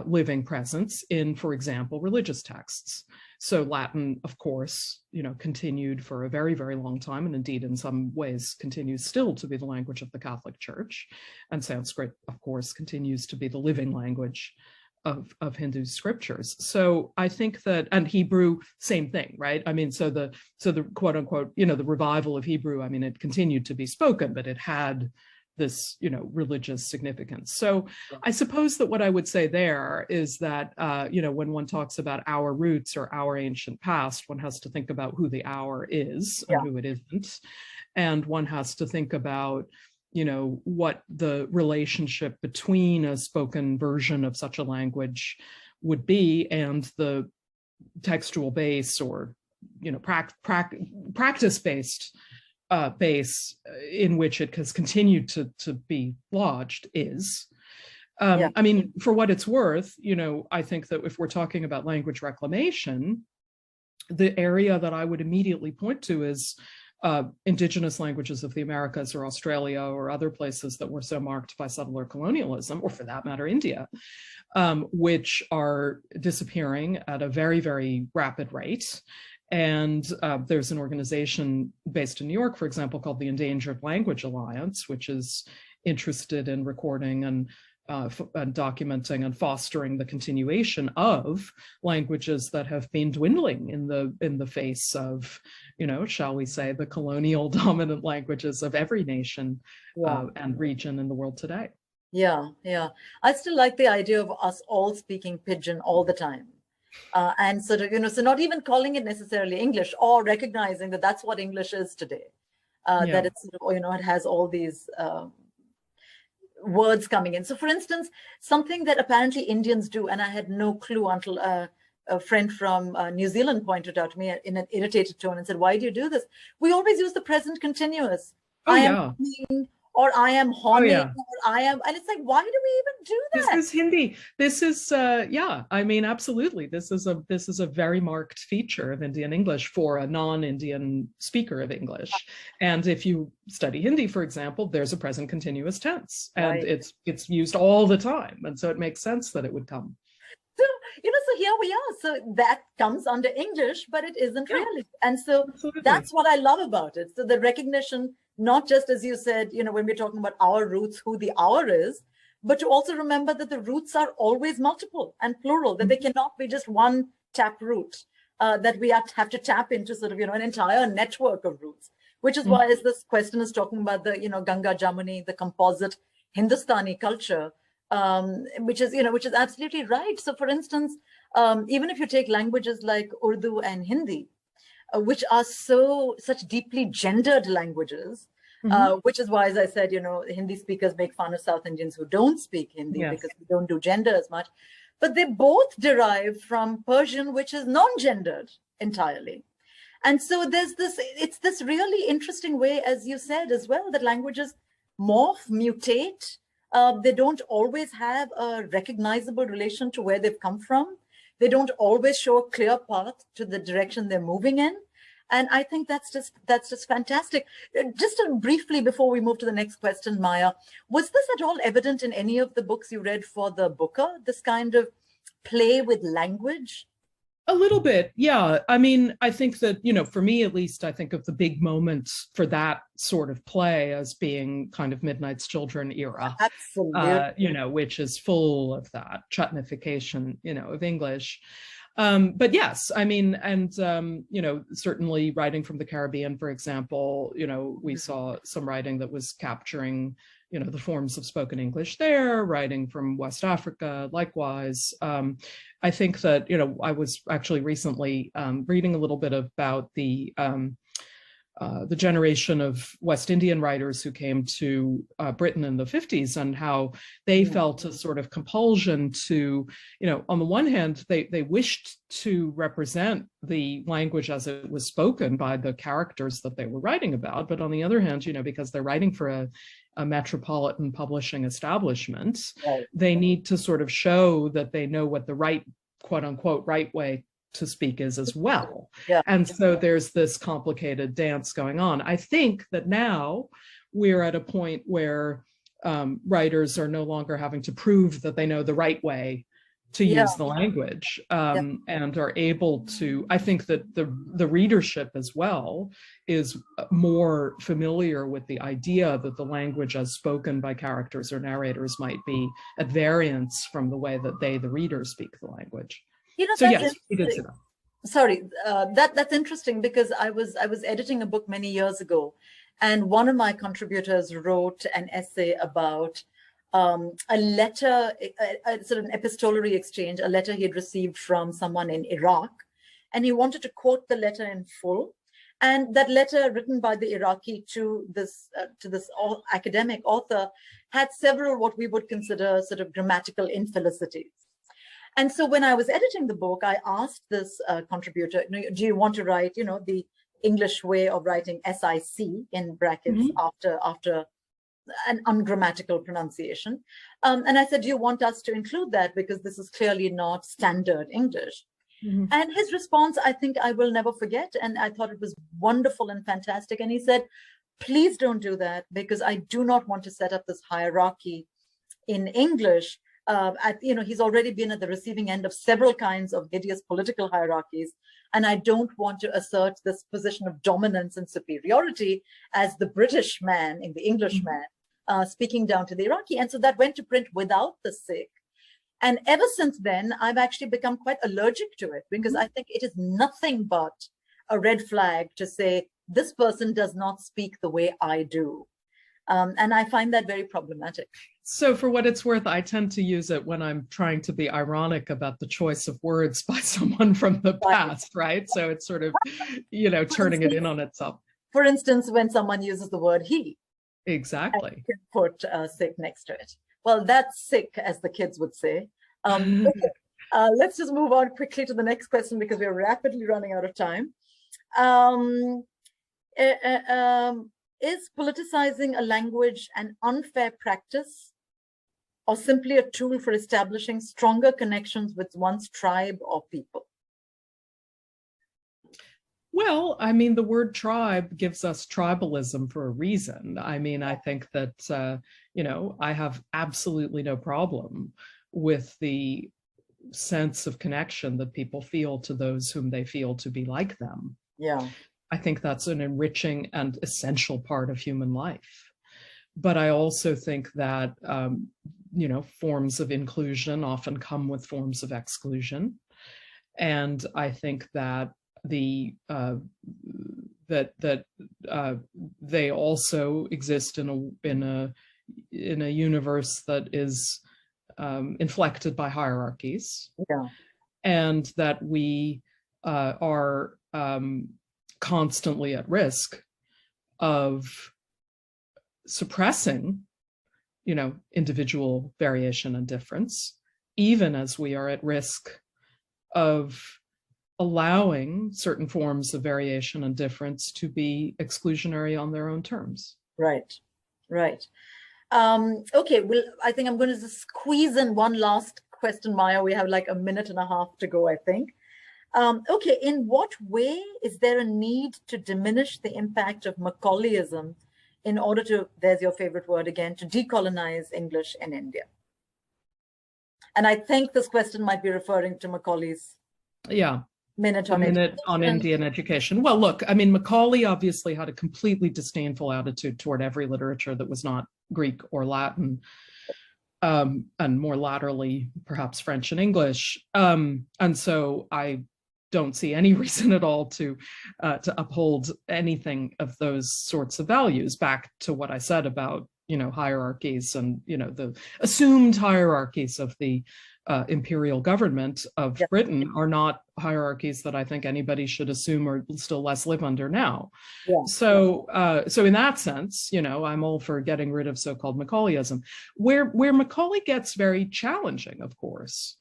living presence in, for example, religious texts. So Latin, of course, continued for a very, very long time, and indeed in some ways continues still to be the language of the Catholic Church. And Sanskrit, of course, continues to be the living language of Hindu scriptures. So I think that, and Hebrew, same thing, right? I mean, so the quote unquote, the revival of Hebrew, I mean, it continued to be spoken, but it had this, religious significance. So I suppose that what I would say there is that, when one talks about our roots or our ancient past, one has to think about who the our is and who it isn't. And one has to think about, what the relationship between a spoken version of such a language would be and the textual base or, practice-based base in which it has continued to be lodged is. I mean, for what it's worth, I think that if we're talking about language reclamation, the area that I would immediately point to is indigenous languages of the Americas or Australia or other places that were so marked by settler colonialism, or for that matter, India, which are disappearing at a very, very rapid rate. And there's an organization based in New York, for example, called the Endangered Language Alliance, which is interested in recording and documenting and fostering the continuation of languages that have been dwindling in the face of, shall we say, the colonial dominant languages of every nation and region in the world today. Yeah, yeah. I still like the idea of us all speaking pidgin all the time. And sort of, so not even calling it necessarily English, or recognizing that that's what English is today. That it's, sort of, it has all these words coming in. So for instance, something that apparently Indians do, and I had no clue until a friend from New Zealand pointed out to me in an irritated tone and said, "Why do you do this? We always use the present continuous. I am being, or I am honing, or I am," and it's like, why do we even do that? This is Hindi. This is, I mean, absolutely. This is a very marked feature of Indian English for a non-Indian speaker of English. And if you study Hindi, for example, there's a present continuous tense, and it's used all the time. And so it makes sense that it would come. So, so here we are. So that comes under English, but it isn't really. And so that's what I love about it. So the recognition, not just as you said, when we're talking about our roots, who the our is, but to also remember that the roots are always multiple and plural, that they cannot be just one tap root, that we have to tap into sort of, an entire network of roots, which is why, as this question is talking about the, Ganga Jamuni, the composite Hindustani culture, which is absolutely right. So for instance, even if you take languages like Urdu and Hindi, which are such deeply gendered languages, which is why, as I said, Hindi speakers make fun of South Indians who don't speak Hindi because we don't do gender as much. But they both derive from Persian, which is non-gendered entirely. And so it's this really interesting way, as you said as well, that languages morph, mutate. They don't always have a recognizable relation to where they've come from. They don't always show a clear path to the direction they're moving in. And I think that's just fantastic. Just briefly before we move to the next question, Maya, was this at all evident in any of the books you read for the Booker, this kind of play with language? A little bit, yeah. I mean, I think that, for me at least, I think of the big moment for that sort of play as being kind of Midnight's Children era. Absolutely. Which is full of that chutnification, of English. But yes, I mean, and, certainly writing from the Caribbean, for example, we saw some writing that was capturing, the forms of spoken English there, writing from West Africa, likewise. I think that, I was actually recently reading a little bit about the generation of West Indian writers who came to Britain in the 50s and how they felt a sort of compulsion to, on the one hand, they wished to represent the language as it was spoken by the characters that they were writing about. But on the other hand, because they're writing for a metropolitan publishing establishment, they need to sort of show that they know what the right, quote unquote, right way to speak is as well. And so there's this complicated dance going on. I think that now we're at a point where writers are no longer having to prove that they know the right way to use the language, and are able to, I think that the readership as well is more familiar with the idea that the language as spoken by characters or narrators might be at variance from the way that they, the reader, speak the language. So yes, we did see that. Sorry, that's interesting because I was editing a book many years ago, and one of my contributors wrote an essay about a letter, a sort of an epistolary exchange, a letter he had received from someone in Iraq, and he wanted to quote the letter in full. And that letter, written by the Iraqi to this academic author, had several what we would consider sort of grammatical infelicities. And so when I was editing the book, I asked this contributor, do you want to write, the English way of writing SIC in brackets after an ungrammatical pronunciation? And I said, do you want us to include that? Because this is clearly not standard English. And his response, I think I will never forget. And I thought it was wonderful and fantastic. And he said, please don't do that, because I do not want to set up this hierarchy in English. He's already been at the receiving end of several kinds of hideous political hierarchies. And I don't want to assert this position of dominance and superiority as the British man in the English man. speaking down to the Iraqi. And so that went to print without the Sikh. And ever since then, I've actually become quite allergic to it, because I think it is nothing but a red flag to say, this person does not speak the way I do. And I find that very problematic. So for what it's worth, I tend to use it when I'm trying to be ironic about the choice of words by someone from the past, right? So it's sort of, turning it in on itself. For instance, when someone uses the word he. Exactly. You can put Sikh next to it. Well, that's sick, as the kids would say. Okay. Let's just move on quickly to the next question, because we're rapidly running out of time. Is politicizing a language an unfair practice, or simply a tool for establishing stronger connections with one's tribe or people? Well, I mean, the word tribe gives us tribalism for a reason. I mean, I think that, I have absolutely no problem with the sense of connection that people feel to those whom they feel to be like them. Yeah. I think that's an enriching and essential part of human life. But I also think that, forms of inclusion often come with forms of exclusion. And I think that they also exist in a universe that is inflected by hierarchies, and that we are constantly at risk of suppressing, individual variation and difference, even as we are at risk of allowing certain forms of variation and difference to be exclusionary on their own terms. Right. Okay, well, I think I'm going to just squeeze in one last question, Maya. We have like a minute and a half to go, I think. Okay, in what way is there a need to diminish the impact of Macaulayism in order to, there's your favorite word again, to decolonize English in India? And I think this question might be referring to Macaulay's minute on Indian education. Well, look, I mean, Macaulay obviously had a completely disdainful attitude toward every literature that was not Greek or Latin, and more laterally, perhaps French and English. And so I don't see any reason at all to uphold anything of those sorts of values. Back to what I said about, hierarchies and, the assumed hierarchies of the imperial government of Britain are not hierarchies that I think anybody should assume, or still less live under now. So in that sense, I'm all for getting rid of so-called Macaulayism. Where Macaulay gets very challenging, of course,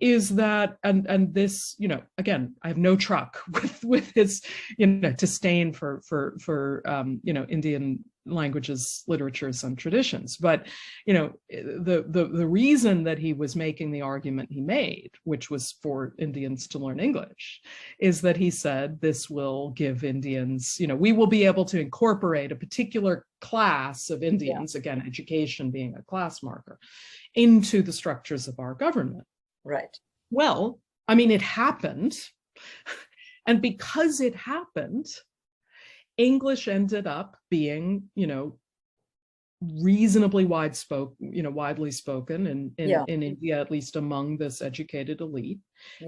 is that, and this, again, I have no truck with his, disdain for Indian languages, literatures, and traditions. But, the reason that he was making the argument he made, which was for Indians to learn English, is that he said this will give Indians, we will be able to incorporate a particular class of Indians, again, education being a class marker, into the structures of our government. Right. Well, I mean, it happened. And because it happened, English ended up being, reasonably widely spoken in India, at least among this educated elite.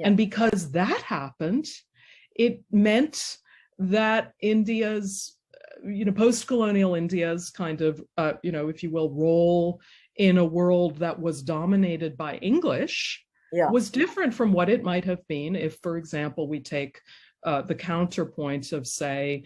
And because that happened, it meant that India's, post-colonial India's kind of, if you will, role in a world that was dominated by English was different from what it might have been if, for example, we take the counterpoint of, say,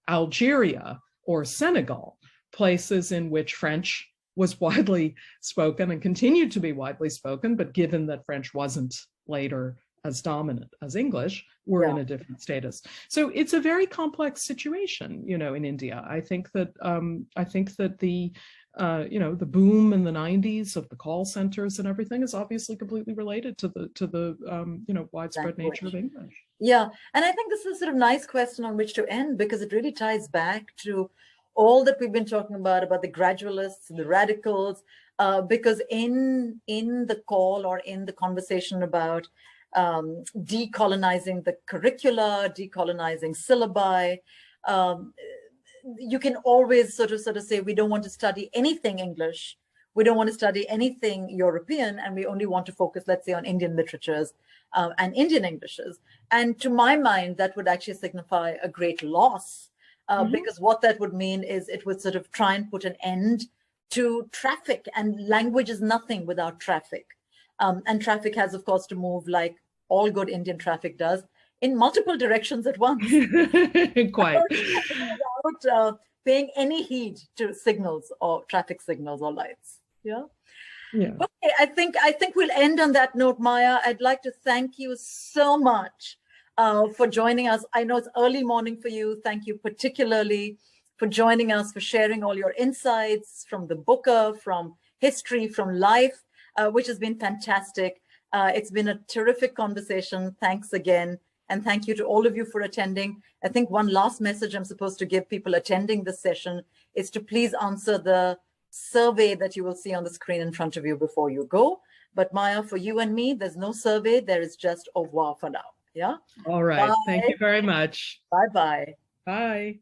Algeria or Senegal, places in which French was widely spoken and continued to be widely spoken, but given that French wasn't later as dominant as English, we're in a different status. So it's a very complex situation, in India. I think that the the boom in the 90s of the call centers and everything is obviously completely related to the widespread nature of English. Yeah, and I think this is a sort of nice question on which to end, because it really ties back to all that we've been talking about the gradualists, the radicals, because in the call or in the conversation about decolonizing the curricula, decolonizing syllabi, you can always sort of say, we don't want to study anything English. We don't want to study anything European, and we only want to focus, let's say, on Indian literatures and Indian Englishes. And to my mind, that would actually signify a great loss, because what that would mean is it would sort of try and put an end to traffic, and language is nothing without traffic. And traffic has, of course, to move like all good Indian traffic does, in multiple directions at once. Quite. Without paying any heed to signals or traffic signals or lights. Yeah. Yeah. Okay, I think we'll end on that note, Maya. I'd like to thank you so much for joining us. I know it's early morning for you. Thank you particularly for joining us, for sharing all your insights from the Booker, from history, from life, which has been fantastic. It's been a terrific conversation. Thanks again. And thank you to all of you for attending. I think one last message I'm supposed to give people attending this session is to please answer the survey that you will see on the screen in front of you before you go. But Maya, for you and me, there's no survey. There is just au revoir for now. Yeah. All right. Bye. Thank you very much. Bye-bye. Bye.